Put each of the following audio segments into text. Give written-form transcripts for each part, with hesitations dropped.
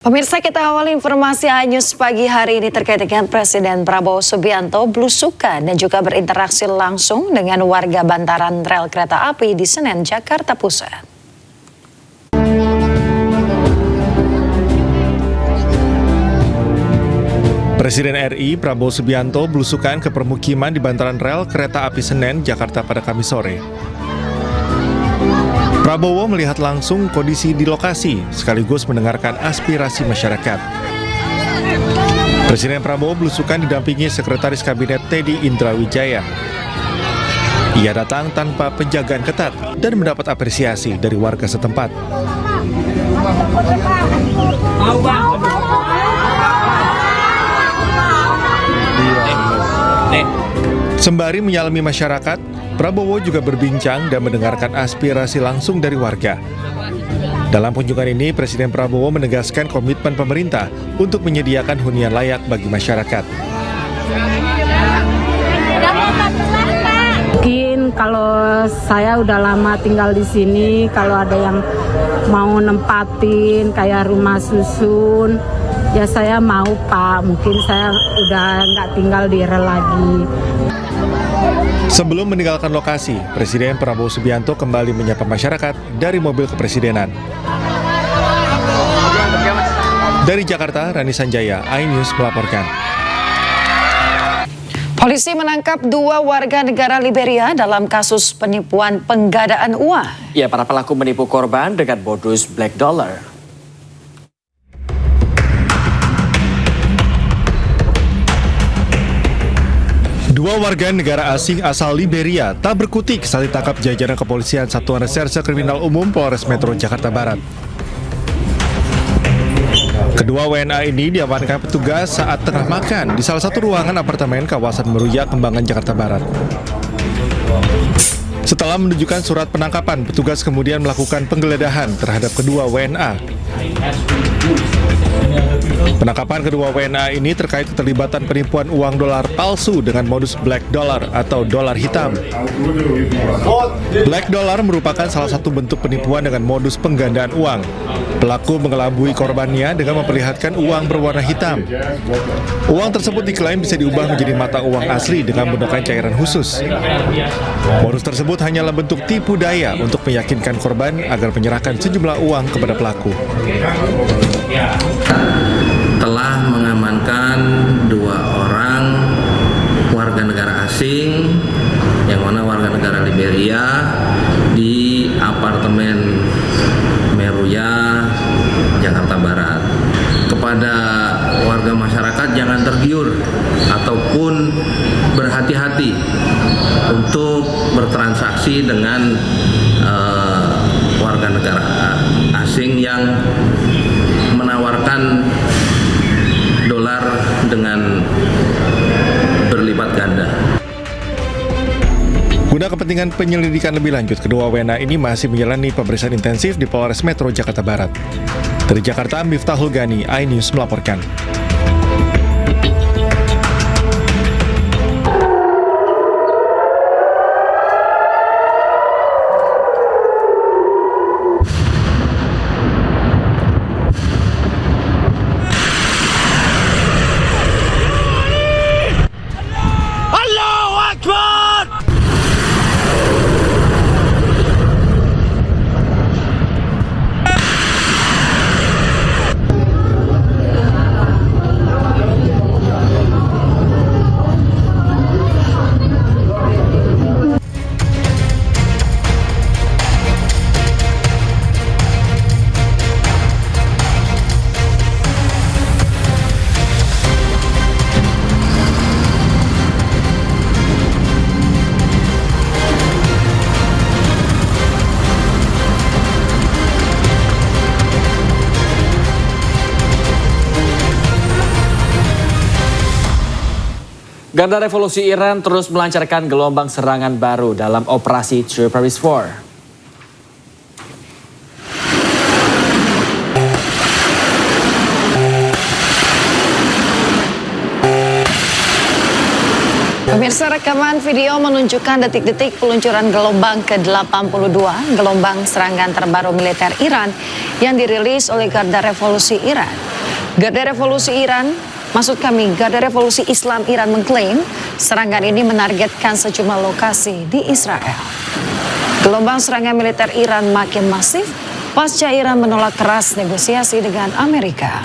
Pemirsa, kita awali informasi News pagi hari ini terkait dengan Presiden Prabowo Subianto belusukan dan juga berinteraksi langsung dengan warga bantaran rel kereta api di Senen, Jakarta Pusat. Presiden RI Prabowo Subianto belusukan ke permukiman di bantaran rel kereta api Senen, Jakarta pada Kamis sore. Prabowo melihat langsung kondisi di lokasi, sekaligus mendengarkan aspirasi masyarakat. Presiden Prabowo belusukan didampingi Sekretaris Kabinet Teddy Indrawijaya. Ia datang tanpa penjagaan ketat dan mendapat apresiasi dari warga setempat. Sembari menyalami masyarakat, Prabowo juga berbincang dan mendengarkan aspirasi langsung dari warga. Dalam kunjungan ini, Presiden Prabowo menegaskan komitmen pemerintah untuk menyediakan hunian layak bagi masyarakat. Mungkin kalau saya udah lama tinggal di sini, kalau ada yang mau nempatin kayak rumah susun, ya saya mau Pak, mungkin saya udah nggak tinggal di rel lagi. Sebelum meninggalkan lokasi, Presiden Prabowo Subianto kembali menyapa masyarakat dari mobil kepresidenan. Dari Jakarta, Rani Sanjaya, iNews melaporkan. Polisi menangkap 2 warga negara Liberia dalam kasus penipuan penggadaan uang. Ya, para pelaku menipu korban dengan modus black dollar. Dua warga negara asing asal Liberia tak berkutik saat ditangkap jajaran kepolisian Satuan Reserse Kriminal Umum Polres Metro Jakarta Barat. Kedua WNA ini diamankan petugas saat tengah makan di salah satu ruangan apartemen kawasan Meruya, Kembangan, Jakarta Barat. Setelah menunjukkan surat penangkapan, petugas kemudian melakukan penggeledahan terhadap kedua WNA. Penangkapan kedua WNA ini terkait keterlibatan penipuan uang dolar palsu dengan modus black dollar atau dolar hitam. Black dollar merupakan salah satu bentuk penipuan dengan modus penggandaan uang. Pelaku mengelabui korbannya dengan memperlihatkan uang berwarna hitam. Uang tersebut diklaim bisa diubah menjadi mata uang asli dengan menggunakan cairan khusus. Modus tersebut hanyalah bentuk tipu daya untuk meyakinkan korban agar menyerahkan sejumlah uang kepada pelaku. Telah mengamankan 2 orang warga negara asing, yang mana warga negara Liberia, di apartemen Meruya, Jakarta Barat. Kepada warga masyarakat jangan tergiur ataupun berhati-hati untuk bertransaksi dengan warga negara asing yang menawarkan dolar dengan berlipat ganda. Guna kepentingan penyelidikan lebih lanjut, kedua WNA ini masih menjalani pemeriksaan intensif di Polres Metro Jakarta Barat. Dari Jakarta, Miftahul Gani, iNews melaporkan. Garda Revolusi Iran terus melancarkan gelombang serangan baru dalam operasi True Paris 4. Pemirsa, rekaman video menunjukkan detik-detik peluncuran gelombang ke-82, gelombang serangan terbaru militer Iran yang dirilis oleh Garda Revolusi Iran. Garda Revolusi Islam Iran mengklaim serangan ini menargetkan sejumlah lokasi di Israel. Gelombang serangan militer Iran makin masif pasca Iran menolak keras negosiasi dengan Amerika.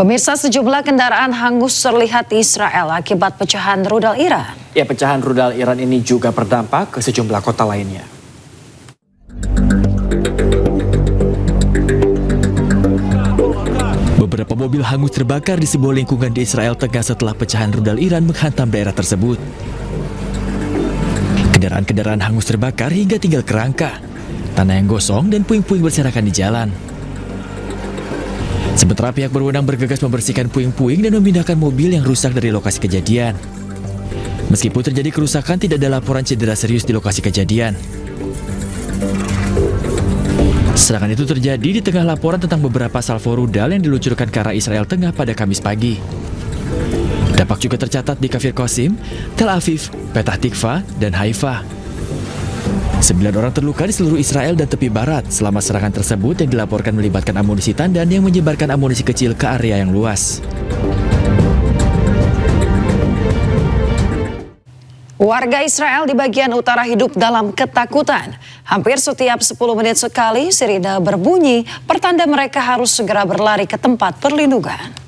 Pemirsa, sejumlah kendaraan hangus terlihat di Israel akibat pecahan rudal Iran. Ya, pecahan rudal Iran ini juga berdampak ke sejumlah kota lainnya. Beberapa mobil hangus terbakar di sebuah lingkungan di Israel Tengah setelah pecahan rudal Iran menghantam daerah tersebut. Kendaraan-kendaraan hangus terbakar hingga tinggal kerangka, tanah yang gosong dan puing-puing berserakan di jalan. Sementara pihak berwenang bergegas membersihkan puing-puing dan memindahkan mobil yang rusak dari lokasi kejadian. Meskipun terjadi kerusakan, tidak ada laporan cedera serius di lokasi kejadian. Serangan itu terjadi di tengah laporan tentang beberapa salvo rudal yang diluncurkan ke arah Israel Tengah pada Kamis pagi. Dampak juga tercatat di Kafir Qasim, Tel Aviv, Petah Tikva, dan Haifa. 9 orang terluka di seluruh Israel dan tepi barat selama serangan tersebut yang dilaporkan melibatkan amunisi tandan yang menyebarkan amunisi kecil ke area yang luas. Warga Israel di bagian utara hidup dalam ketakutan. Hampir setiap 10 menit sekali sirine berbunyi, pertanda mereka harus segera berlari ke tempat perlindungan.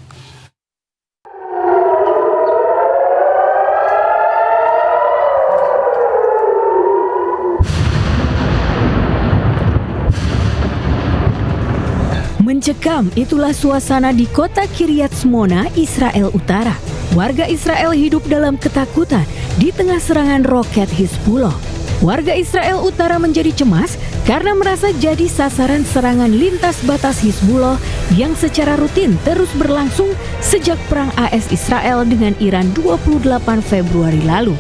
Mencekam, itulah suasana di kota Kiryat Shmona, Israel Utara. Warga Israel hidup dalam ketakutan di tengah serangan roket Hizbullah. Warga Israel Utara menjadi cemas karena merasa jadi sasaran serangan lintas batas Hizbullah yang secara rutin terus berlangsung sejak perang AS Israel dengan Iran 28 Februari lalu.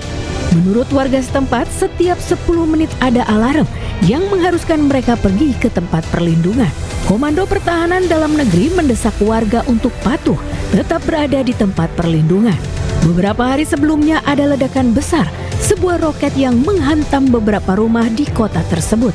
Menurut warga setempat, setiap 10 menit ada alarm yang mengharuskan mereka pergi ke tempat perlindungan. Komando Pertahanan Dalam Negeri mendesak warga untuk patuh tetap berada di tempat perlindungan. Beberapa hari sebelumnya ada ledakan besar, sebuah roket yang menghantam beberapa rumah di kota tersebut.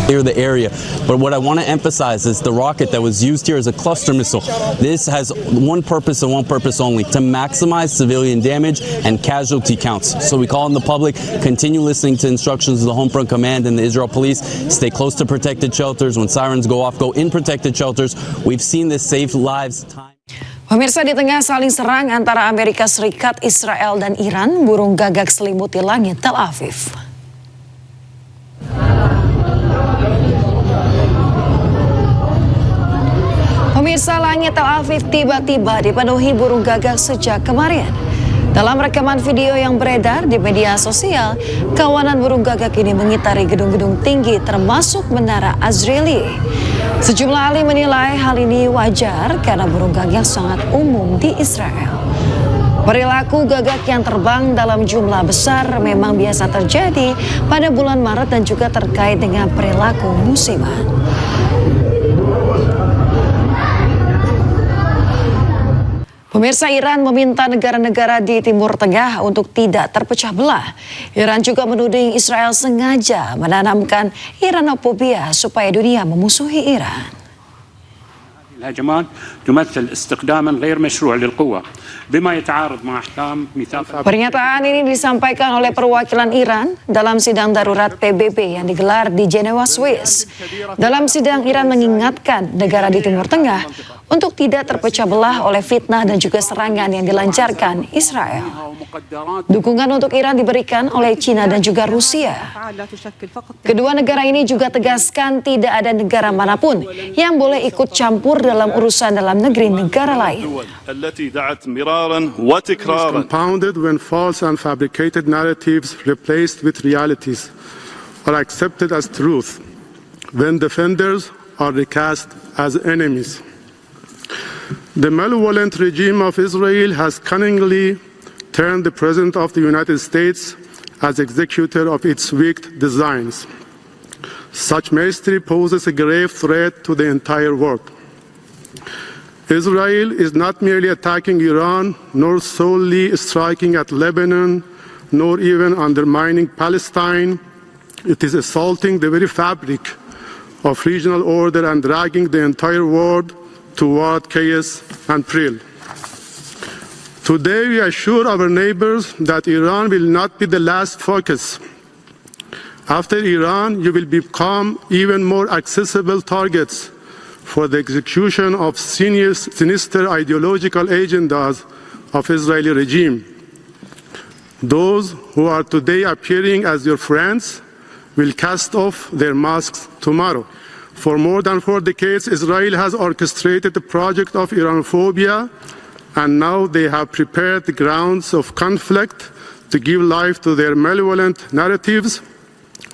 The area, but what I want to emphasize is the rocket that was used here is a cluster missile. This has one purpose and one purpose only: to maximize civilian damage and casualty counts. So we call on the public, continue listening to instructions of the Home Front Command and the Israel Police. Stay close to protected shelters. When sirens go off, go in protected shelters. We've seen this save lives time. Pemirsa, di tengah saling serang antara Amerika Serikat, Israel, dan Iran, burung gagak selimuti langit Tel Aviv. Pemirsa, langit Tel Aviv tiba-tiba dipenuhi burung gagak sejak kemarin. Dalam rekaman video yang beredar di media sosial, kawanan burung gagak ini mengitari gedung-gedung tinggi termasuk Menara Azrieli. Sejumlah ahli menilai hal ini wajar karena burung gagak sangat umum di Israel. Perilaku gagak yang terbang dalam jumlah besar memang biasa terjadi pada bulan Maret dan juga terkait dengan perilaku musiman. Pemirsa, Iran meminta negara-negara di Timur Tengah untuk tidak terpecah belah. Iran juga menuding Israel sengaja menanamkan Iranofobia supaya dunia memusuhi Iran. الهجمات تمثل استخداما غير مشروع للقوة بما يتعارض مع أحكام ميثاق. Pernyataan ini disampaikan oleh perwakilan Iran dalam sidang darurat PBB yang digelar di Jenewa, Swiss. Dalam sidang, Iran mengingatkan negara di Timur Tengah untuk tidak terpecah belah oleh fitnah dan juga serangan yang dilancarkan Israel. Dukungan untuk Iran diberikan oleh China dan juga Rusia. Kedua negara ini juga tegaskan tidak ada negara manapun yang boleh ikut campur dalam urusan dalam negeri negara lain. Compounded when false and fabricated narratives replaced with realities are accepted as truth, when defenders are recast as enemies. The malevolent regime of Israel has cunningly turned the President of the United States as executor of its wicked designs. Such mastery poses a grave threat to the entire world. Israel is not merely attacking Iran, nor solely striking at Lebanon, nor even undermining Palestine. It is assaulting the very fabric of regional order and dragging the entire world toward chaos and peril. Today, we assure our neighbors that Iran will not be the last focus. After Iran, you will become even more accessible targets for the execution of sinister ideological agendas of Israeli regime. Those who are today appearing as your friends will cast off their masks tomorrow. For more than 4 decades, Israel has orchestrated the project of Iranophobia, and now they have prepared the grounds of conflict to give life to their malevolent narratives,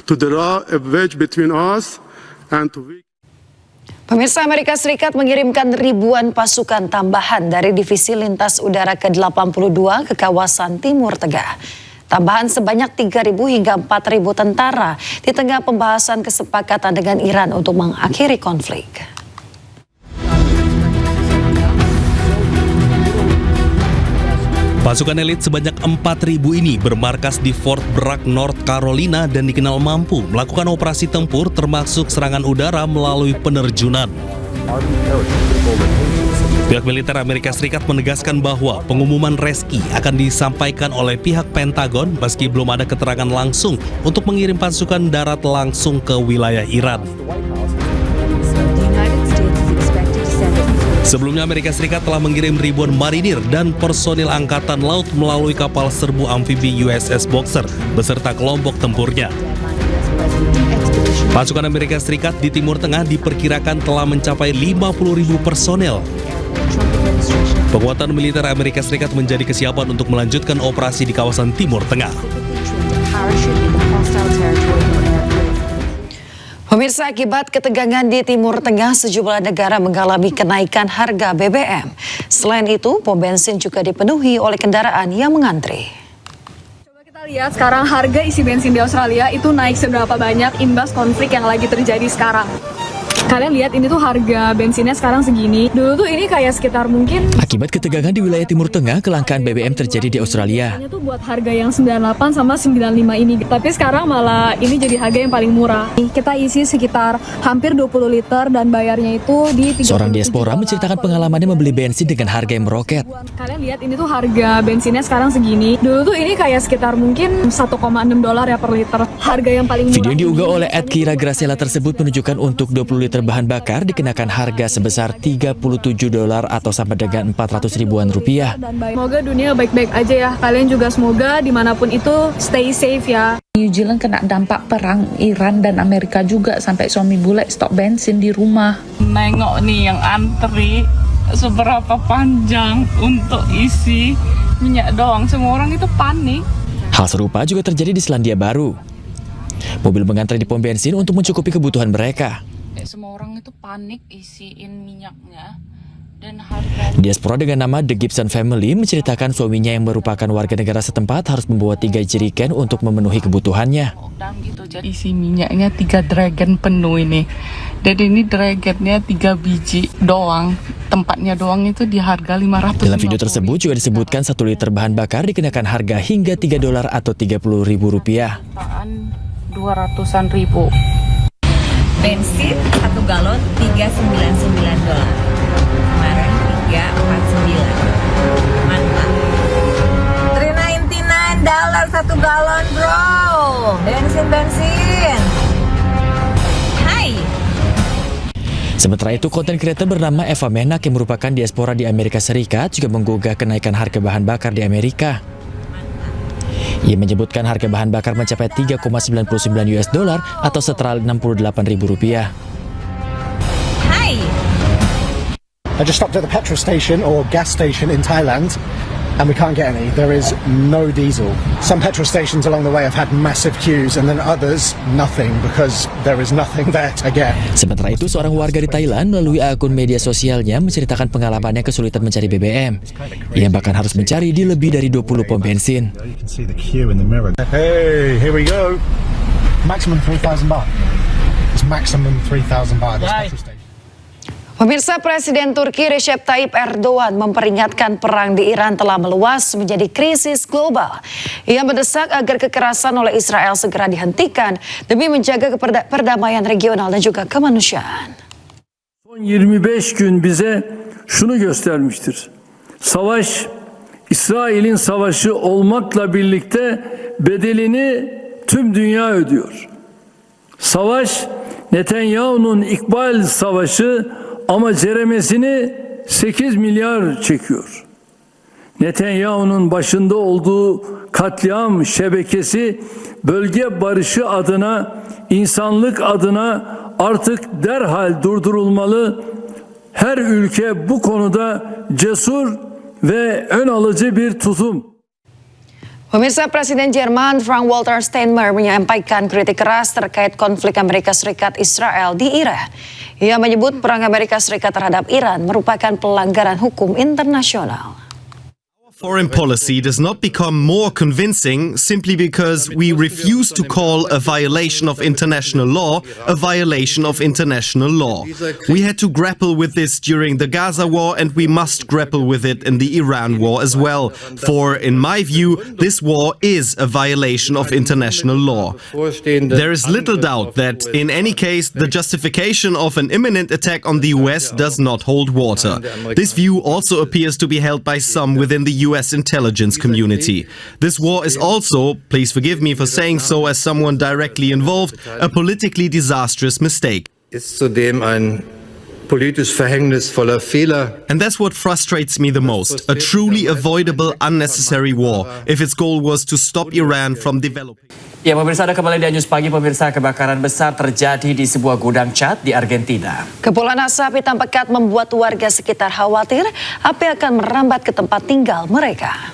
to draw a wedge between us and to weaken. Pemirsa, Amerika Serikat mengirimkan ribuan pasukan tambahan dari Divisi Lintas Udara ke-82 ke kawasan Timur Tengah. Tambahan sebanyak 3.000 hingga 4.000 tentara di tengah pembahasan kesepakatan dengan Iran untuk mengakhiri konflik. Pasukan elit sebanyak 4.000 ini bermarkas di Fort Bragg, North Carolina dan dikenal mampu melakukan operasi tempur termasuk serangan udara melalui penerjunan. Pihak militer Amerika Serikat menegaskan bahwa pengumuman reski akan disampaikan oleh pihak Pentagon meski belum ada keterangan langsung untuk mengirim pasukan darat langsung ke wilayah Iran. Sebelumnya Amerika Serikat telah mengirim ribuan marinir dan personil angkatan laut melalui kapal serbu amfibi USS Boxer beserta kelompok tempurnya. Pasukan Amerika Serikat di Timur Tengah diperkirakan telah mencapai 50.000 personel. Penguatan militer Amerika Serikat menjadi kesiapan untuk melanjutkan operasi di kawasan Timur Tengah. Pemirsa, akibat ketegangan di Timur Tengah, sejumlah negara mengalami kenaikan harga BBM. Selain itu, pom bensin juga dipenuhi oleh kendaraan yang mengantri. Coba kita lihat sekarang harga isi bensin di Australia itu naik seberapa banyak imbas konflik yang lagi terjadi sekarang. Kalian lihat ini tuh harga bensinnya sekarang segini. Dulu tuh ini kayak sekitar mungkin. Akibat ketegangan di wilayah Timur Tengah, kelangkaan BBM terjadi di Australia. Ini tuh buat harga yang 98 sama 95 ini. Tapi sekarang malah ini jadi harga yang paling murah. Kita isi sekitar hampir 20 liter dan bayarnya itu di 30. Seorang diaspora menceritakan pengalamannya membeli bensin dengan harga yang meroket. Kalian lihat ini tuh harga bensinnya sekarang segini. Dulu tuh ini kayak sekitar mungkin $1,6 ya per liter. Harga yang paling murah. Video yang diunggah oleh @Kira Graciela tersebut menunjukkan untuk 20 liter bahan bakar dikenakan harga sebesar $37 atau sama dengan 400 ribuan rupiah. Semoga dunia baik-baik aja ya. Kalian juga semoga dimanapun itu stay safe ya. New Zealand kena dampak perang Iran dan Amerika juga sampai suami bule stok bensin di rumah. Nengok nih yang antri seberapa panjang untuk isi minyak doang. Semua orang itu panik. Hal serupa juga terjadi di Selandia Baru. Mobil mengantri di pom bensin untuk mencukupi kebutuhan mereka. Semua orang itu panik isiin minyaknya dan harga. Diaspora dengan nama The Gibson Family menceritakan suaminya yang merupakan warga negara setempat harus membawa 3 jerigen untuk memenuhi kebutuhannya. Gitu, jadi isi minyaknya 3 dragon penuh ini. Dan ini dragonnya 3 biji doang. Tempatnya doang itu di harga 500. Dalam video tersebut juga disebutkan 1 liter bahan bakar dikenakan harga hingga $3 atau 30 ribu rupiah. 200-an ribu. Bensin 1 galon $399. Kemarin $349. Mantap. $399 1 galon, bro. Bensin. Hai. Sementara itu, konten kreator bernama Eva Menak yang merupakan diaspora di Amerika Serikat juga menggugah kenaikan harga bahan bakar di Amerika. Ia menyebutkan harga bahan bakar mencapai $3,99 atau setara Rp68.000. Hai. I just stopped at the petrol station or gas station in Thailand and we can't get any. There is no diesel. Some petrol stations along the way have had massive queues and then others nothing because there is nothing there to get. Sementara itu, seorang warga di Thailand melalui akun media sosialnya menceritakan pengalamannya kesulitan mencari BBM. Ia bahkan harus mencari di lebih dari 20 pom bensin. Hey, here we go. Maximum 3,000 baht. It's maximum 3,000 baht. Pemirsa, Presiden Turki Recep Tayyip Erdogan memperingatkan perang di Iran telah meluas menjadi krisis global. Ia mendesak agar kekerasan oleh Israel segera dihentikan demi menjaga perdamaian regional dan juga kemanusiaan. Son 25 gün bize şunu göstermiştir. Savaş, İsrail'in savaşı olmakla birlikte bedelini tüm dünya ödüyor. Savaş, Netanyahu'nun İkbal Savaşı ama ceremesini 8 milyar çekiyor. Netanyahu'nun başında olduğu katliam şebekesi bölge barışı adına, insanlık adına artık derhal durdurulmalı. Her ülke bu konuda cesur ve ön alıcı bir tutum. Pemirsa, Presiden Jerman Frank-Walter Steinmeier menyampaikan kritik keras terkait konflik Amerika Serikat-Israel di Iran. Ia menyebut perang Amerika Serikat terhadap Iran merupakan pelanggaran hukum internasional. Foreign policy does not become more convincing simply because we refuse to call a violation of international law a violation of international law. We had to grapple with this during the Gaza war, and we must grapple with it in the Iran war as well. For, in my view, this war is a violation of international law. There is little doubt that, in any case, the justification of an imminent attack on the US does not hold water. This view also appears to be held by some within the US intelligence community. This war is also, please forgive me for saying so as someone directly involved, a politically disastrous mistake. Ist zudem ein politisch verhängnisvoller Fehler. And that's what frustrates me the most, a truly avoidable, unnecessary war, if its goal was to stop Iran from developing. Ya, pemirsa, ada kembali di News Pagi. Pemirsa, kebakaran besar terjadi di sebuah gudang cat di Argentina. Kepulan asap hitam pekat membuat warga sekitar khawatir api akan merambat ke tempat tinggal mereka.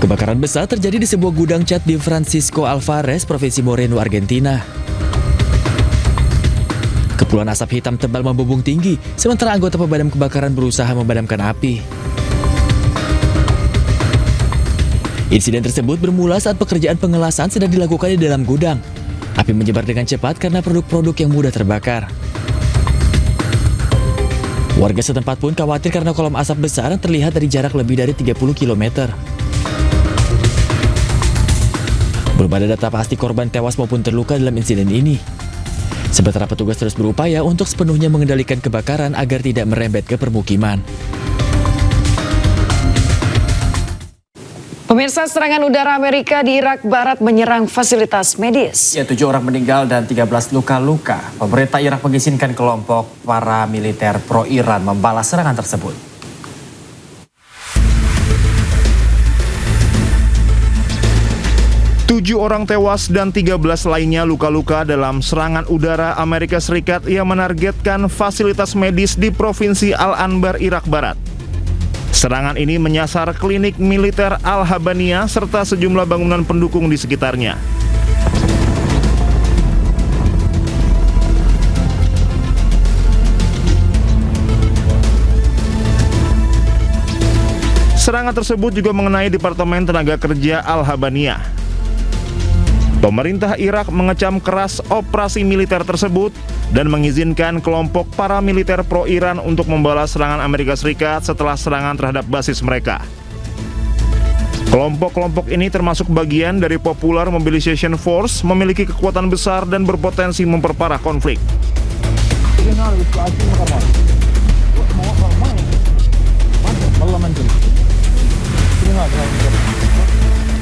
Kebakaran besar terjadi di sebuah gudang cat di Francisco Alvarez, Provinsi Moreno, Argentina. Kepulan asap hitam tebal membumbung tinggi, sementara anggota pemadam kebakaran berusaha memadamkan api. Insiden tersebut bermula saat pekerjaan pengelasan sedang dilakukan di dalam gudang. Api menyebar dengan cepat karena produk-produk yang mudah terbakar. Warga setempat pun khawatir karena kolom asap besar yang terlihat dari jarak lebih dari 30 km. Belum ada data pasti korban tewas maupun terluka dalam insiden ini. Sementara petugas terus berupaya untuk sepenuhnya mengendalikan kebakaran agar tidak merembet ke permukiman. Pemirsa, serangan udara Amerika di Irak Barat menyerang fasilitas medis. Ya, 7 orang meninggal dan 13 luka-luka. Pemerintah Irak mengizinkan kelompok paramiliter pro-Iran membalas serangan tersebut. Tujuh orang tewas dan 13 lainnya luka-luka dalam serangan udara Amerika Serikat yang menargetkan fasilitas medis di Provinsi Al-Anbar, Irak Barat. Serangan ini menyasar klinik militer Al-Habania serta sejumlah bangunan pendukung di sekitarnya. Serangan tersebut juga mengenai Departemen Tenaga Kerja Al-Habania. Pemerintah Irak mengecam keras operasi militer tersebut dan mengizinkan kelompok paramiliter pro-Iran untuk membalas serangan Amerika Serikat setelah serangan terhadap basis mereka. Kelompok-kelompok ini termasuk bagian dari Popular Mobilization Force, memiliki kekuatan besar dan berpotensi memperparah konflik.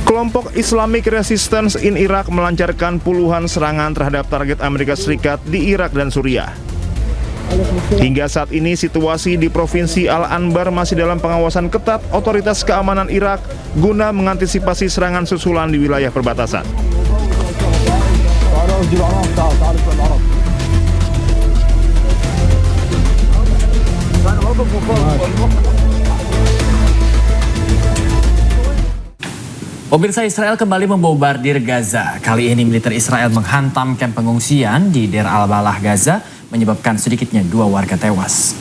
Kelompok Islamic Resistance in Iraq melancarkan puluhan serangan terhadap target Amerika Serikat di Irak dan Suriah. Hingga saat ini situasi di Provinsi Al-Anbar masih dalam pengawasan ketat otoritas keamanan Irak guna mengantisipasi serangan susulan di wilayah perbatasan. Pemirsa, Israel kembali membombardir Gaza. Kali ini militer Israel menghantam kamp pengungsian di Deir al-Balah, Gaza, menyebabkan sedikitnya 2 warga tewas.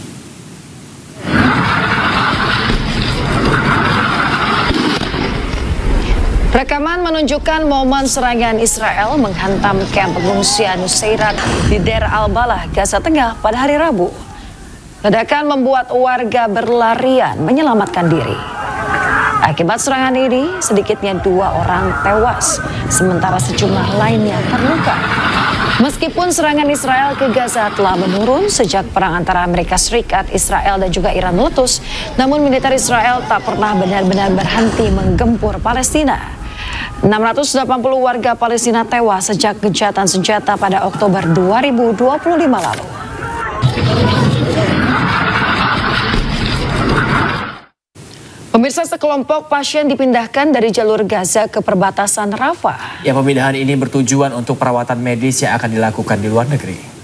Rekaman menunjukkan momen serangan Israel menghantam kamp pengungsian Nusairat di Deir al-Balah, Gaza Tengah pada hari Rabu. Ledakan membuat warga berlarian menyelamatkan diri. Akibat serangan ini, sedikitnya 2 orang tewas, sementara sejumlah lainnya terluka. Meskipun serangan Israel ke Gaza telah menurun sejak perang antara Amerika Serikat, Israel dan juga Iran meletus, namun militer Israel tak pernah benar-benar berhenti menggempur Palestina. 680 warga Palestina tewas sejak gencatan senjata pada Oktober 2025 lalu. Pemirsa, sekelompok pasien dipindahkan dari jalur Gaza ke perbatasan Rafah. Ya, pemindahan ini bertujuan untuk perawatan medis yang akan dilakukan di luar negeri.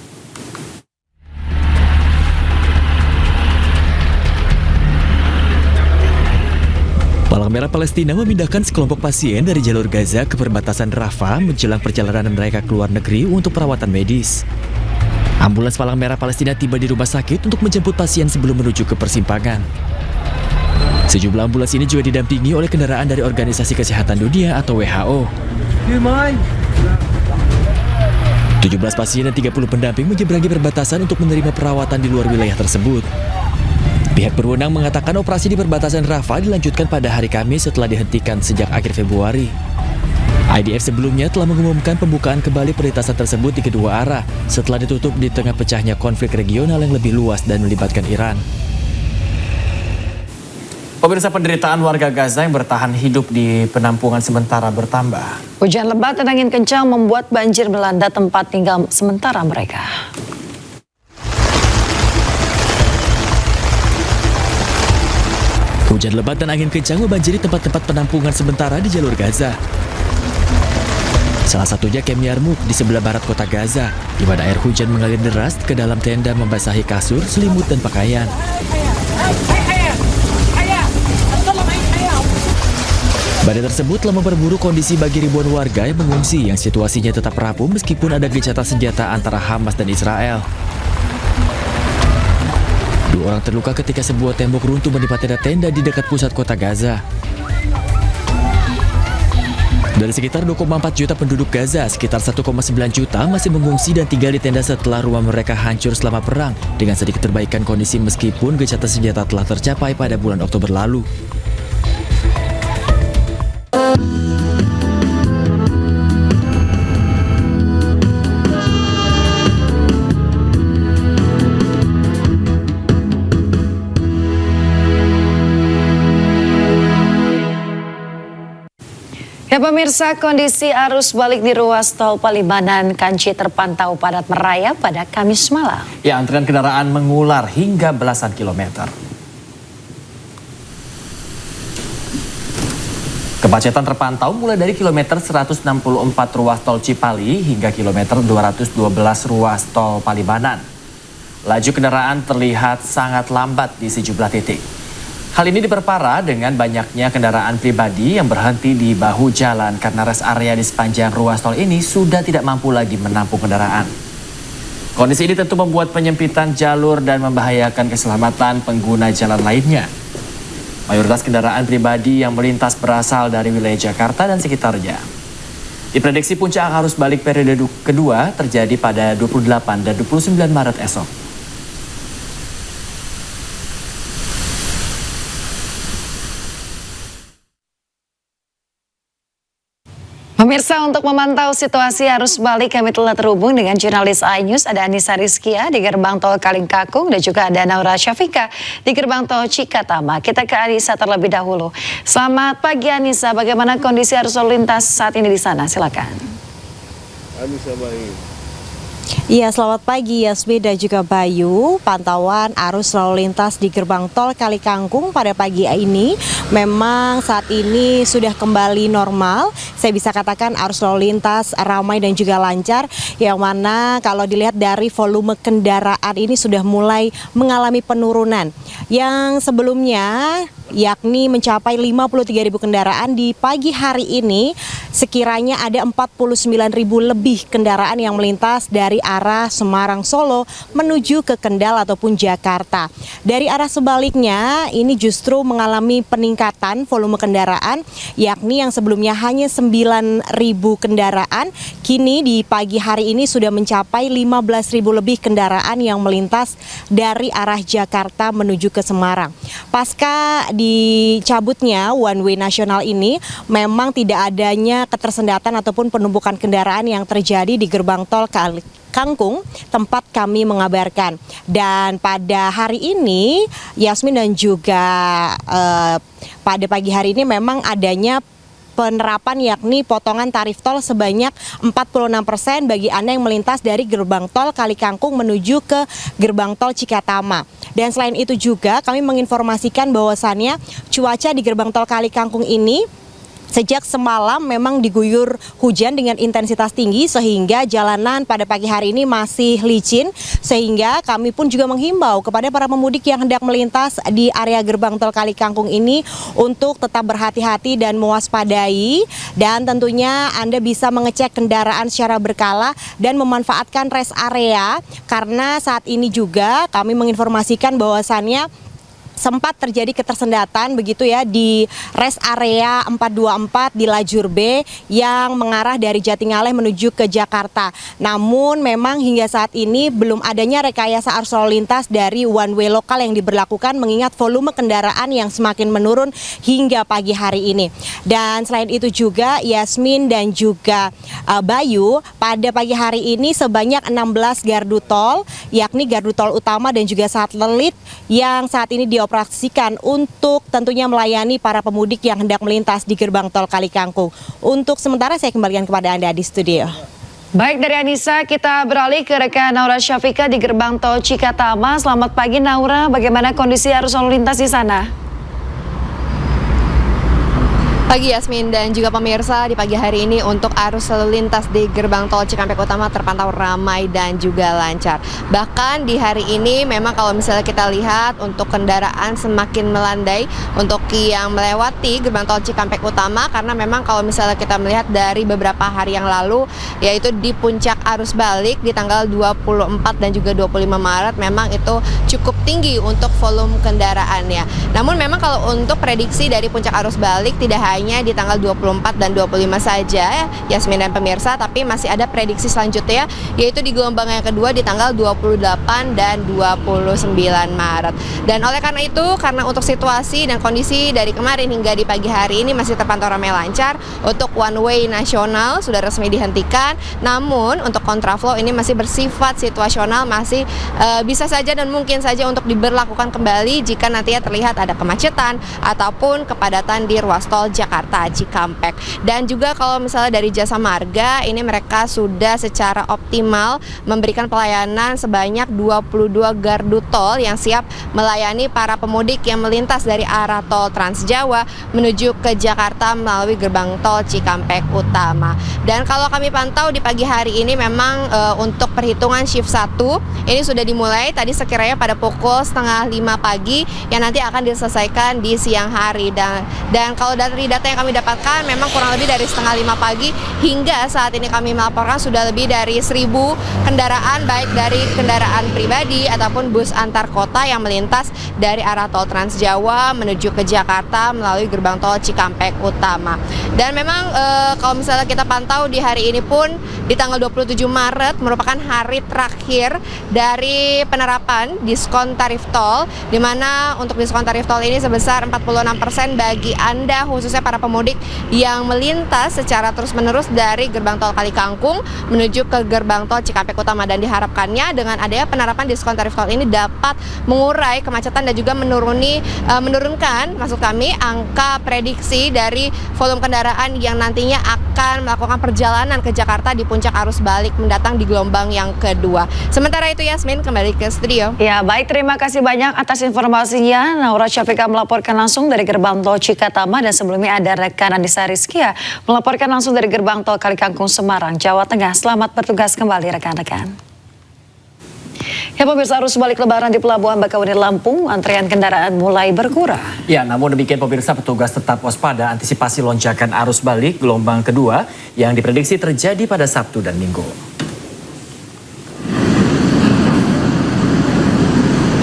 Palang Merah Palestina memindahkan sekelompok pasien dari jalur Gaza ke perbatasan Rafah menjelang perjalanan mereka ke luar negeri untuk perawatan medis. Ambulans Palang Merah Palestina tiba di rumah sakit untuk menjemput pasien sebelum menuju ke persimpangan. Sejumlah ambulans ini juga didampingi oleh kendaraan dari Organisasi Kesehatan Dunia atau WHO. 17 pasien dan 30 pendamping menyeberangi perbatasan untuk menerima perawatan di luar wilayah tersebut. Pihak berwenang mengatakan operasi di perbatasan Rafah dilanjutkan pada hari Kamis setelah dihentikan sejak akhir Februari. IDF sebelumnya telah mengumumkan pembukaan kembali perlintasan tersebut di kedua arah setelah ditutup di tengah pecahnya konflik regional yang lebih luas dan melibatkan Iran. Pemirsa, penderitaan warga Gaza yang bertahan hidup di penampungan sementara bertambah. Hujan lebat dan angin kencang membuat banjir melanda tempat tinggal sementara mereka. Hujan lebat dan angin kencang membanjiri tempat-tempat penampungan sementara di jalur Gaza. Salah satunya Kem Yarmuk di sebelah barat kota Gaza, di mana air hujan mengalir deras ke dalam tenda membasahi kasur, selimut, dan pakaian. Badai tersebut telah memperburuk kondisi bagi ribuan warga yang mengungsi yang situasinya tetap rapuh meskipun ada gencatan senjata antara Hamas dan Israel. 2 orang terluka ketika sebuah tembok runtuh menimpa tenda-tenda di dekat pusat kota Gaza. Dari sekitar 2,4 juta penduduk Gaza, sekitar 1,9 juta masih mengungsi dan tinggal di tenda setelah rumah mereka hancur selama perang dengan sedikit perbaikan kondisi meskipun gencatan senjata telah tercapai pada bulan Oktober lalu. Ya pemirsa, kondisi arus balik di ruas tol Palimanan Kanci terpantau padat merayap pada Kamis malam. Ya, antrian kendaraan mengular hingga belasan kilometer. Kemacetan terpantau mulai dari kilometer 164 ruas tol Cipali hingga kilometer 212 ruas tol Palimanan. Laju kendaraan terlihat sangat lambat di sejumlah titik. Hal ini diperparah dengan banyaknya kendaraan pribadi yang berhenti di bahu jalan karena rest area di sepanjang ruas tol ini sudah tidak mampu lagi menampung kendaraan. Kondisi ini tentu membuat penyempitan jalur dan membahayakan keselamatan pengguna jalan lainnya. Mayoritas kendaraan pribadi yang melintas berasal dari wilayah Jakarta dan sekitarnya. Diprediksi puncak arus balik periode kedua terjadi pada 28 dan 29 Maret esok. Pemirsa, untuk memantau situasi arus balik kami telah terhubung dengan jurnalis iNews, ada Anissa Rizkia di gerbang tol Kalingkakung dan juga ada Naura Syafika di gerbang tol Cikatama. Kita ke Anissa terlebih dahulu. Selamat pagi Anissa, bagaimana kondisi arus lalu lintas saat ini di sana? Silakan. Anissa baik. Iya, selamat pagi Yasmi dan juga Bayu. Pantauan arus lalu lintas di gerbang tol Kalikangkung pada pagi ini memang saat ini sudah kembali normal. Saya bisa katakan arus lalu lintas ramai dan juga lancar, yang mana kalau dilihat dari volume kendaraan ini sudah mulai mengalami penurunan. Yang sebelumnya yakni mencapai 53.000 kendaraan, di pagi hari ini sekiranya ada 49.000 lebih kendaraan yang melintas dari arah Semarang Solo menuju ke Kendal ataupun Jakarta. Dari arah sebaliknya ini justru mengalami peningkatan volume kendaraan, yakni yang sebelumnya hanya 9.000 kendaraan, kini di pagi hari ini sudah mencapai 15.000 lebih kendaraan yang melintas dari arah Jakarta menuju ke Semarang. Pasca dicabutnya one way nasional ini, memang tidak adanya ketersendatan ataupun penumpukan kendaraan yang terjadi di gerbang tol Kangkung, tempat kami mengabarkan. Dan pada hari ini, Yasmin dan juga pada pagi hari ini memang adanya penerapan yakni potongan tarif tol sebanyak 46% bagi Anda yang melintas dari gerbang tol Kalikangkung menuju ke gerbang tol Cikatama. Dan selain itu juga kami menginformasikan bahwasannya cuaca di gerbang tol Kalikangkung ini sejak semalam memang diguyur hujan dengan intensitas tinggi sehingga jalanan pada pagi hari ini masih licin, sehingga kami pun juga menghimbau kepada para pemudik yang hendak melintas di area gerbang tol Kalikangkung ini untuk tetap berhati-hati dan mewaspadai, dan tentunya Anda bisa mengecek kendaraan secara berkala dan memanfaatkan rest area, karena saat ini juga kami menginformasikan bahwasannya sempat terjadi ketersendatan begitu ya di rest area 424 di lajur B yang mengarah dari Jatingaleh menuju ke Jakarta. Namun memang hingga saat ini belum adanya rekayasa arus lalu lintas dari one way lokal yang diberlakukan mengingat volume kendaraan yang semakin menurun hingga pagi hari ini. Dan selain itu juga Yasmin dan juga Bayu, pada pagi hari ini sebanyak 16 gardu tol, yakni gardu tol utama dan juga satelit yang saat ini dioperasikan untuk tentunya melayani para pemudik yang hendak melintas di gerbang tol Kalikangkung. Untuk sementara saya kembalikan kepada Anda di studio. Baik, dari Anissa kita beralih ke rekan Naura Syafika di gerbang tol Cikatama. Selamat pagi Naura, bagaimana kondisi arus lalu lintas di sana? Pagi Yasmin dan juga pemirsa, di pagi hari ini untuk arus lalu lintas di gerbang tol Cikampek Utama terpantau ramai dan juga lancar. Bahkan di hari ini memang kalau misalnya kita lihat untuk kendaraan semakin melandai untuk yang melewati gerbang tol Cikampek Utama, karena memang kalau misalnya kita melihat dari beberapa hari yang lalu, yaitu di puncak arus balik di tanggal 24 dan juga 25 Maret memang itu cukup tinggi untuk volume kendaraannya. Namun memang kalau untuk prediksi dari puncak arus balik tidak hanya di tanggal 24 dan 25 saja Yasmin dan pemirsa, tapi masih ada prediksi selanjutnya yaitu di gelombang yang kedua di tanggal 28 dan 29 Maret. Dan oleh karena itu, karena untuk situasi dan kondisi dari kemarin hingga di pagi hari ini masih terpantau ramai lancar, untuk one way nasional sudah resmi dihentikan, namun untuk kontraflow ini masih bersifat situasional, masih bisa saja dan mungkin saja untuk diberlakukan kembali jika nantinya terlihat ada kemacetan ataupun kepadatan di ruas tol Jakarta Cikampek. Dan juga kalau misalnya dari Jasa Marga, ini mereka sudah secara optimal memberikan pelayanan sebanyak 22 gardu tol yang siap melayani para pemudik yang melintas dari arah tol Trans Jawa menuju ke Jakarta melalui gerbang tol Cikampek Utama. Dan kalau kami pantau di pagi hari ini memang untuk perhitungan shift 1 ini sudah dimulai tadi sekiranya pada pukul 4:30 pagi yang nanti akan diselesaikan di siang hari. Dan kalau dari data yang kami dapatkan memang kurang lebih dari 4:30 pagi hingga saat ini kami melaporkan sudah lebih dari 1.000 kendaraan, baik dari kendaraan pribadi ataupun bus antar kota yang melintas dari arah tol Trans Jawa menuju ke Jakarta melalui gerbang tol Cikampek Utama. Dan memang kalau misalnya kita pantau di hari ini pun di tanggal 27 Maret merupakan hari terakhir dari penerapan diskon tarif tol, di mana untuk diskon tarif tol ini sebesar 46% bagi Anda khususnya para pemudik yang melintas secara terus-menerus dari gerbang tol Kalikangkung menuju ke gerbang tol Cikampek Utama. Dan diharapkannya dengan adanya penerapan diskon tarif tol ini dapat mengurai kemacetan dan juga menurunkan maksud kami angka prediksi dari volume kendaraan yang nantinya akan melakukan perjalanan ke Jakarta di puncak arus balik mendatang di gelombang yang kedua. Sementara itu Yasmin, kembali ke studio. Ya baik, terima kasih banyak atas informasinya. Naura Syafika melaporkan langsung dari gerbang tol Cikatama, dan sebelumnya ada rekan Anissa Rizkia melaporkan langsung dari gerbang tol Kalikangkung Semarang, Jawa Tengah. Selamat bertugas kembali rekan-rekan. Ya pemirsa, arus balik lebaran di Pelabuhan Bakauheni Lampung, antrean kendaraan mulai berkurang. Ya, namun demikian pemirsa, petugas tetap waspada antisipasi lonjakan arus balik gelombang kedua yang diprediksi terjadi pada Sabtu dan Minggu.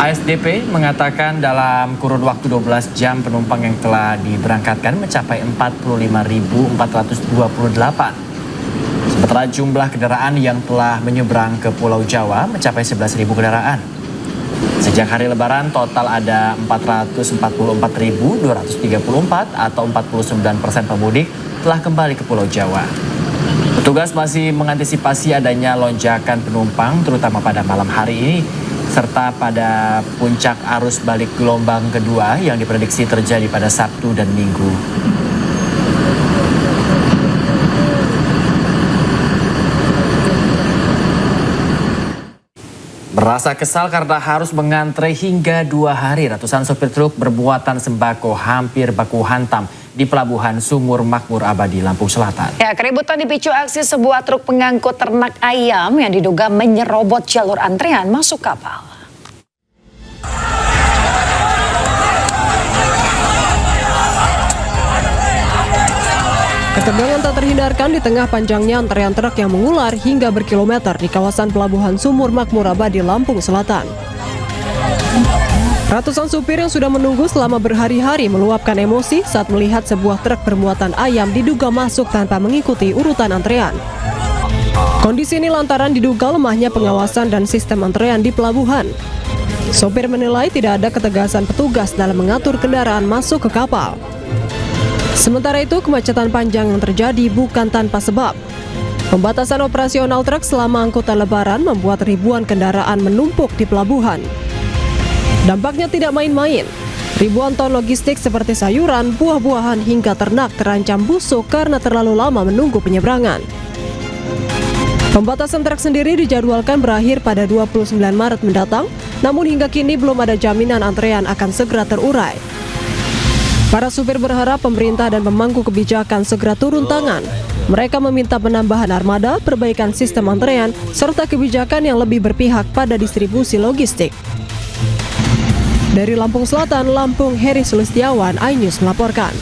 ASDP mengatakan dalam kurun waktu 12 jam penumpang yang telah diberangkatkan mencapai 45.428. Sementara jumlah kendaraan yang telah menyeberang ke Pulau Jawa mencapai 11.000 kendaraan. Sejak hari Lebaran total ada 444.234 atau 49% pemudik telah kembali ke Pulau Jawa. Petugas masih mengantisipasi adanya lonjakan penumpang terutama pada malam hari ini serta pada puncak arus balik gelombang kedua yang diprediksi terjadi pada Sabtu dan Minggu. Merasa kesal karena harus mengantre hingga 2 hari, ratusan sopir truk bermuatan sembako hampir baku hantam di Pelabuhan Sumur Makmur Abadi, Lampung Selatan. Ya, keributan dipicu aksi sebuah truk pengangkut ternak ayam yang diduga menyerobot jalur antrean masuk kapal. Ketegangan tak terhindarkan di tengah panjangnya antrean truk yang mengular hingga berkilometer di kawasan Pelabuhan Sumur Makmur Abadi, Lampung Selatan. Ratusan supir yang sudah menunggu selama berhari-hari meluapkan emosi saat melihat sebuah truk bermuatan ayam diduga masuk tanpa mengikuti urutan antrean. Kondisi ini lantaran diduga lemahnya pengawasan dan sistem antrean di pelabuhan. Sopir menilai tidak ada ketegasan petugas dalam mengatur kendaraan masuk ke kapal. Sementara itu, kemacetan panjang yang terjadi bukan tanpa sebab. Pembatasan operasional truk selama angkutan lebaran membuat ribuan kendaraan menumpuk di pelabuhan. Dampaknya tidak main-main. Ribuan ton logistik seperti sayuran, buah-buahan hingga ternak terancam busuk karena terlalu lama menunggu penyeberangan. Pembatasan truk sendiri dijadwalkan berakhir pada 29 Maret mendatang, namun hingga kini belum ada jaminan antrean akan segera terurai. Para supir berharap pemerintah dan pemangku kebijakan segera turun tangan. Mereka meminta penambahan armada, perbaikan sistem antrean, serta kebijakan yang lebih berpihak pada distribusi logistik. Dari Lampung Selatan, Lampung, Heri Sulistiawan, iNews melaporkan.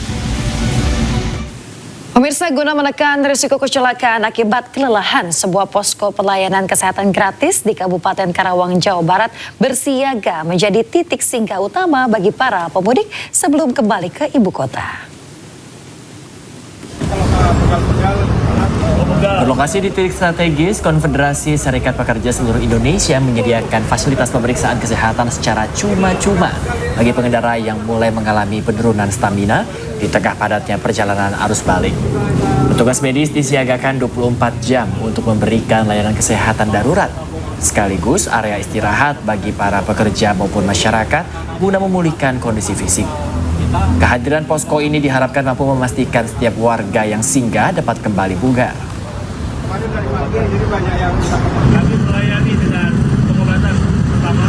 Pemirsa, guna menekan risiko kecelakaan akibat kelelahan, sebuah posko pelayanan kesehatan gratis di Kabupaten Karawang, Jawa Barat bersiaga menjadi titik singgah utama bagi para pemudik sebelum kembali ke ibu kota. Berlokasi di titik strategis, Konfederasi Serikat Pekerja seluruh Indonesia menyediakan fasilitas pemeriksaan kesehatan secara cuma-cuma bagi pengendara yang mulai mengalami penurunan stamina di tengah padatnya perjalanan arus balik. Petugas medis disiagakan 24 jam untuk memberikan layanan kesehatan darurat, sekaligus area istirahat bagi para pekerja maupun masyarakat guna memulihkan kondisi fisik. Kehadiran posko ini diharapkan mampu memastikan setiap warga yang singgah dapat kembali bugar. Jadi banyak yang kami melayani dengan pengobatan pertama,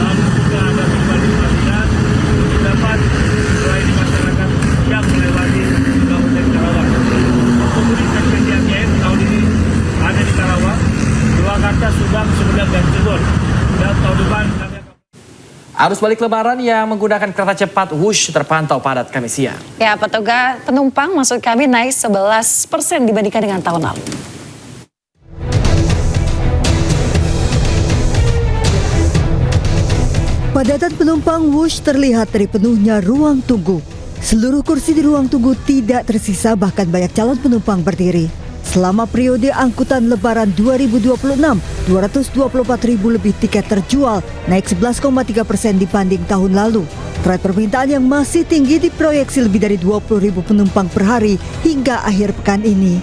lalu juga ada pribadi pelatihan untuk dapat melayani masyarakat yang melewati Kabupaten Karawang. Pemudik spesialnya tahun ini ada di Karawang, Purwakarta, Subang, Sumedang, dan Cirebon. Dan tahun depan Arus balik lebaran yang menggunakan kereta cepat Wush terpantau padat Kamis siang. Ya, petugas penumpang maksud kami naik 11% dibandingkan dengan tahun lalu. Padatan penumpang Wush terlihat dari penuhnya ruang tunggu. Seluruh kursi di ruang tunggu tidak tersisa, bahkan banyak calon penumpang berdiri. Selama periode angkutan lebaran 2026, 224.000 lebih tiket terjual, naik 11,3% dibanding tahun lalu. Tren permintaan yang masih tinggi diproyeksi lebih dari 20.000 penumpang per hari hingga akhir pekan ini.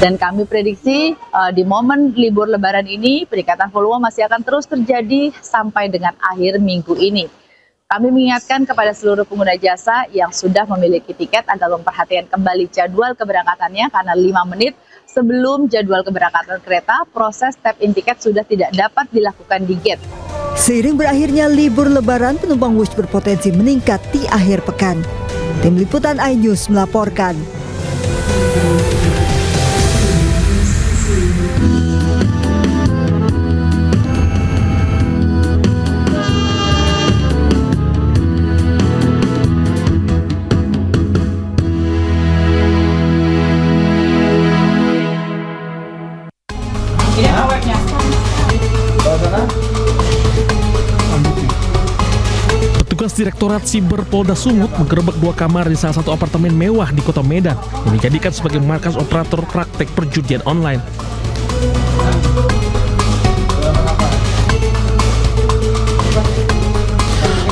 Dan kami prediksi di momen libur lebaran ini peningkatan volume masih akan terus terjadi sampai dengan akhir minggu ini. Kami mengingatkan kepada seluruh pengguna jasa yang sudah memiliki tiket agar memperhatikan kembali jadwal keberangkatannya karena 5 menit sebelum jadwal keberangkatan kereta, proses tap-in tiket sudah tidak dapat dilakukan di gate. Seiring berakhirnya libur lebaran, penumpang Wush berpotensi meningkat di akhir pekan. Tim Liputan iNews melaporkan. Direktorat Siber Polda Sumut menggerebek 2 kamar di salah satu apartemen mewah di Kota Medan yang dijadikan sebagai markas operator praktek perjudian online.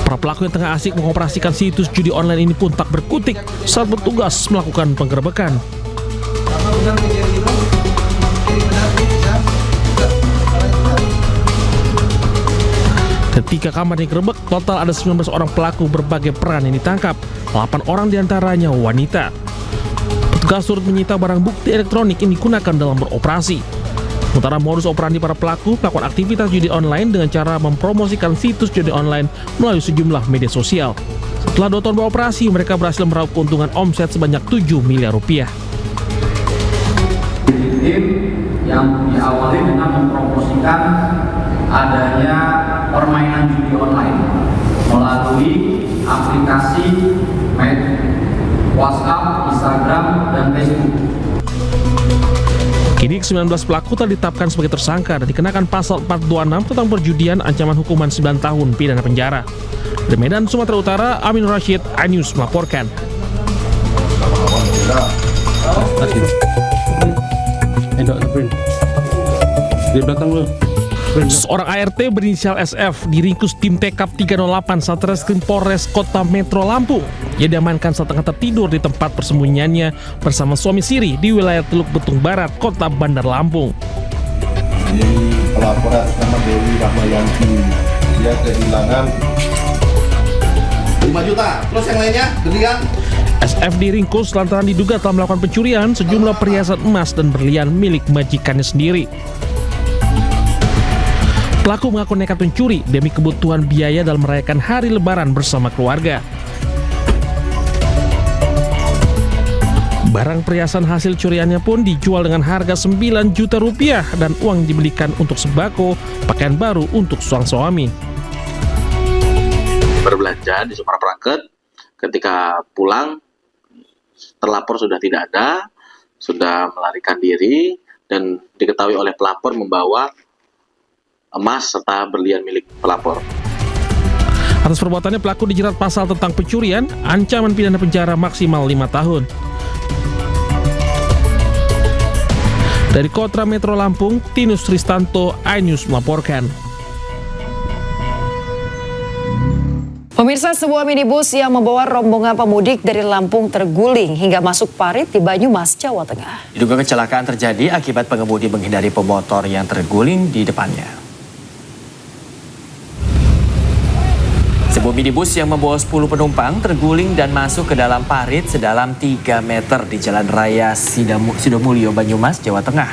Para pelaku yang tengah asik mengoperasikan situs judi online ini pun tak berkutik saat bertugas melakukan penggerebekan. Ketika kamar digerebek, total ada 19 orang pelaku berbagai peran yang ditangkap. 8 orang diantaranya wanita. Petugas turut menyita barang bukti elektronik yang digunakan dalam beroperasi. Sementara modus operandi para pelaku melakukan aktivitas judi online dengan cara mempromosikan situs judi online melalui sejumlah media sosial. Setelah 2 tahun beroperasi, mereka berhasil meraup keuntungan omset sebanyak 7 miliar rupiah. Tim yang diawali dengan mempromosikan adanya permainan judi online melalui aplikasi WhatsApp, Instagram, dan Facebook. Kini 19 pelaku telah ditetapkan sebagai tersangka dan dikenakan pasal 426 tentang perjudian, ancaman hukuman 9 tahun pidana penjara. Dari Medan, Sumatera Utara, Amin Rashid, iNews melaporkan. Di belakang lu. Seorang ART berinisial SF diringkus tim Tekap 308 Satreskrim Polres Kota Metro Lampung. Ia diamankan saat tengah tertidur di tempat persembunyiannya bersama suami siri di wilayah Teluk Betung Barat, Kota Bandar Lampung. Ini pelapor atas nama Dewi Rahmayanti. Dia kehilangan 5 juta. Terus yang lainnya gedean. SF diringkus lantaran diduga telah melakukan pencurian sejumlah perhiasan emas dan berlian milik majikannya sendiri. Pelaku mengaku nekat mencuri demi kebutuhan biaya dalam merayakan hari Lebaran bersama keluarga. Barang perhiasan hasil curiannya pun dijual dengan harga 9 juta rupiah dan uang dibelikan untuk sembako, pakaian baru untuk sang suami. Berbelanja di Sumarperaket, ketika pulang terlapor sudah tidak ada, sudah melarikan diri dan diketahui oleh pelapor membawa emas serta berlian milik pelapor. Atas perbuatannya pelaku dijerat pasal tentang pencurian, ancaman pidana penjara maksimal 5 tahun. Dari Kota Metro Lampung, Tinus Tristanto, iNews melaporkan. Pemirsa, sebuah minibus yang membawa rombongan pemudik dari Lampung terguling hingga masuk parit di Banyumas, Jawa Tengah. Diduga kecelakaan terjadi akibat pengemudi menghindari pemotor yang terguling di depannya. Sebuah minibus yang membawa 10 penumpang terguling dan masuk ke dalam parit sedalam 3 meter di Jalan Raya Sidomulyo, Banyumas, Jawa Tengah.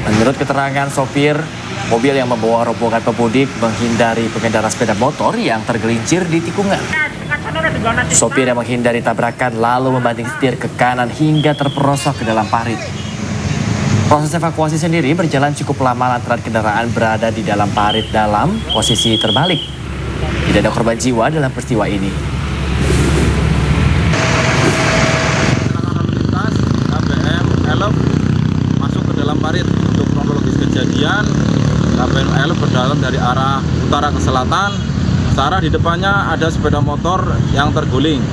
Menurut keterangan sopir, mobil yang membawa rombongan pemudik menghindari pengendara sepeda motor yang tergelincir di tikungan. Sopir yang menghindari tabrakan lalu membanting setir ke kanan hingga terperosok ke dalam parit. Proses evakuasi sendiri berjalan cukup lama lantaran kendaraan berada di dalam parit dalam posisi terbalik. Tidak ada korban jiwa dalam peristiwa ini. KBM Elf masuk ke dalam parit. Untuk kronologis kejadian, KBM Elf berjalan dari arah utara ke selatan. Searah di depannya ada sepeda motor yang terguling,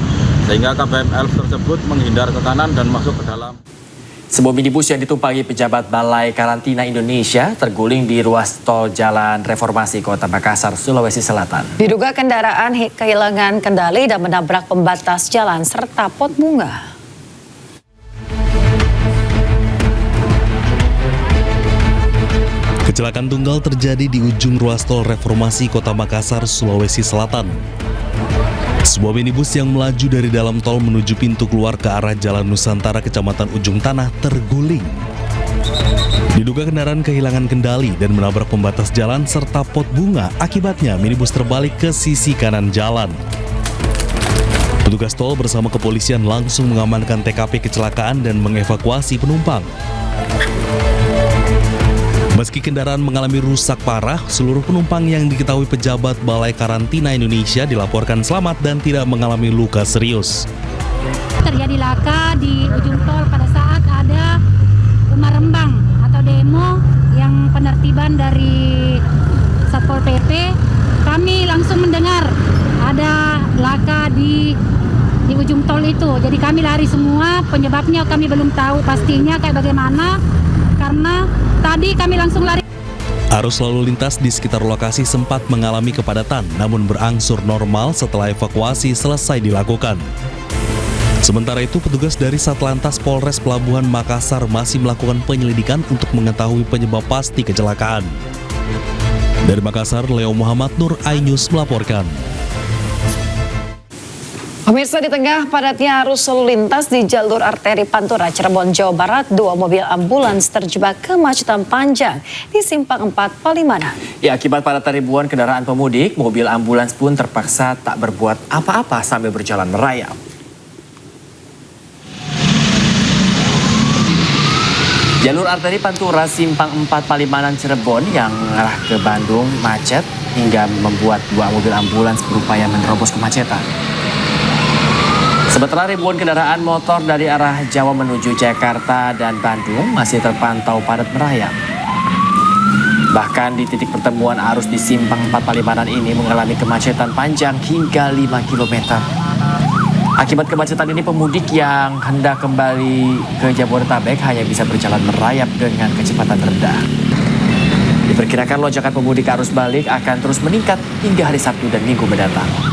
sehingga KBM Elf tersebut menghindar ke kanan dan masuk ke dalam. Sebuah minibus yang ditumpangi pejabat Balai Karantina Indonesia terguling di ruas tol Jalan Reformasi Kota Makassar, Sulawesi Selatan. Diduga kendaraan kehilangan kendali dan menabrak pembatas jalan serta pot bunga. Kecelakaan tunggal terjadi di ujung ruas tol Reformasi Kota Makassar, Sulawesi Selatan. Sebuah minibus yang melaju dari dalam tol menuju pintu keluar ke arah Jalan Nusantara Kecamatan Ujung Tanah terguling. Diduga kendaraan kehilangan kendali dan menabrak pembatas jalan serta pot bunga. Akibatnya minibus terbalik ke sisi kanan jalan. Petugas tol bersama kepolisian langsung mengamankan TKP kecelakaan dan mengevakuasi penumpang. Meski kendaraan mengalami rusak parah, seluruh penumpang yang diketahui pejabat Balai Karantina Indonesia dilaporkan selamat dan tidak mengalami luka serius. Terjadi laka di ujung tol pada saat ada Umar Rembang atau demo yang penertiban dari Satpol PP kami langsung mendengar ada laka di ujung tol itu. Jadi kami lari semua, penyebabnya kami belum tahu pastinya kayak bagaimana, karena tadi kami langsung lari. Arus lalu lintas di sekitar lokasi sempat mengalami kepadatan, namun berangsur normal setelah evakuasi selesai dilakukan. Sementara itu, petugas dari Satlantas Polres Pelabuhan Makassar masih melakukan penyelidikan untuk mengetahui penyebab pasti kecelakaan. Dari Makassar, Leo Muhammad, Nur iNews melaporkan. Pemirsa, di tengah padatnya arus lalu lintas di jalur arteri Pantura, Cirebon, Jawa Barat, 2 mobil ambulans terjebak kemacetan panjang di Simpang 4 Palimanan. Ya, akibat padatan ribuan kendaraan pemudik, mobil ambulans pun terpaksa tak berbuat apa-apa sambil berjalan merayap. Jalur arteri Pantura Simpang 4 Palimanan Cirebon yang mengarah ke Bandung macet hingga membuat 2 mobil ambulans berupaya menerobos kemacetan. Sementara ribuan kendaraan motor dari arah Jawa menuju Jakarta dan Bandung masih terpantau padat merayap. Bahkan di titik pertemuan arus di Simpang 4 Palimanan ini mengalami kemacetan panjang hingga 5 km. Akibat kemacetan ini, pemudik yang hendak kembali ke Jabodetabek hanya bisa berjalan merayap dengan kecepatan rendah. Diperkirakan lonjakan pemudik arus balik akan terus meningkat hingga hari Sabtu dan Minggu mendatang.